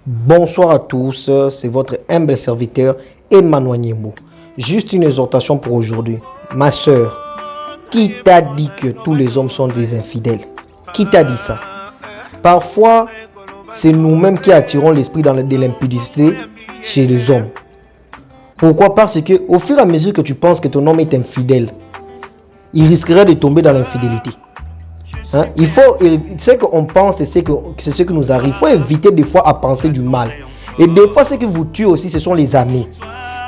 Bonsoir à tous, c'est votre humble serviteur Emmanuel Niembo. Juste une exhortation pour aujourd'hui. Ma soeur, qui t'a dit que tous les hommes sont des infidèles? Qui t'a dit ça? Parfois, c'est nous-mêmes qui attirons l'esprit de l'impudicité chez les hommes. Pourquoi? Parce que au fur et à mesure que tu penses que ton homme est infidèle, il risquerait de tomber dans l'infidélité. Il faut, ce qu'on pense, c'est ce que nous arrive. Il faut éviter des fois à penser du mal. Et des fois, ce qui vous tue aussi, ce sont les amis.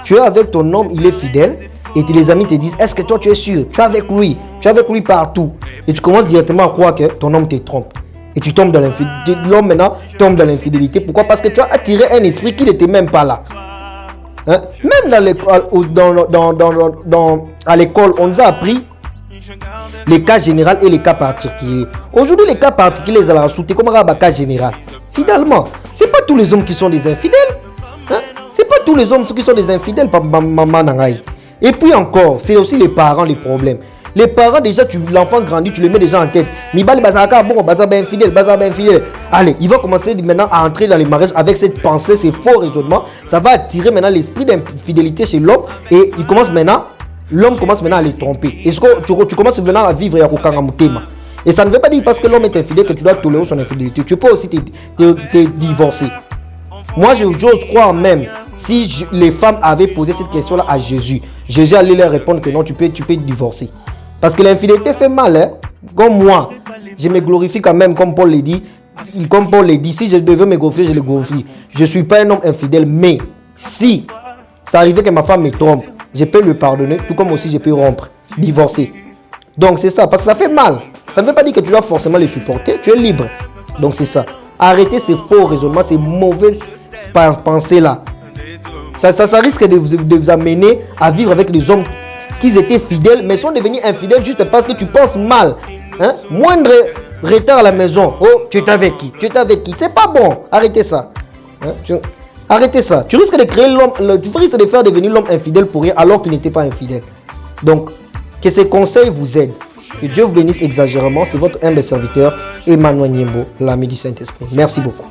Tu es avec ton homme, il est fidèle, et les amis te disent, est-ce que toi tu es sûr? Tu es avec lui partout. Et tu commences directement à croire que ton homme te trompe. Et tu tombes dans l'infidélité. L'homme maintenant tombe dans l'infidélité. Pourquoi? Parce que tu as attiré un esprit qui n'était même pas là. Même à l'école, on nous a appris les cas généraux et les cas particuliers. Aujourd'hui, les cas particuliers, ils ont sauté comme un cas général. Finalement, c'est pas tous les hommes qui sont des infidèles. C'est pas tous les hommes qui sont des infidèles. Et puis encore, c'est aussi les parents les problèmes. Les parents, déjà, l'enfant grandit, tu le mets déjà en tête. Allez, il va commencer maintenant à entrer dans les mariages avec cette pensée, ces faux raisonnements. Ça va attirer maintenant l'esprit d'infidélité chez l'homme. Et l'homme commence maintenant à les tromper. Et tu commences maintenant à vivre et ça ne veut pas dire parce que l'homme est infidèle que tu dois tolérer son infidélité. Tu peux aussi te divorcer. Moi, j'ose croire même, si les femmes avaient posé cette question-là à Jésus, Jésus allait leur répondre que non, tu peux divorcer. Parce que l'infidélité fait mal. Comme moi, je me glorifie quand même, comme Paul l'a dit. Si je devais me glorifier, je le glorifie. Je ne suis pas un homme infidèle, mais si ça arrivait que ma femme me trompe, je peux le pardonner, tout comme aussi je peux rompre, divorcer. Donc c'est ça, parce que ça fait mal. Ça ne veut pas dire que tu dois forcément les supporter, tu es libre. Donc c'est ça. Arrêtez ces faux raisonnements, ces mauvaises pensées-là. Ça risque de vous amener à vivre avec des hommes qui étaient fidèles, mais sont devenus infidèles juste parce que tu penses mal. Moindre retard à la maison, oh, tu es avec qui? C'est pas bon. Arrêtez ça. Arrêtez ça. Tu risques de créer tu risques de faire devenir l'homme infidèle pour rien alors qu'il n'était pas infidèle. Donc, que ces conseils vous aident. Que Dieu vous bénisse exagérément. C'est votre humble serviteur, Emmanuel Niembo, l'ami du Saint-Esprit. Merci beaucoup.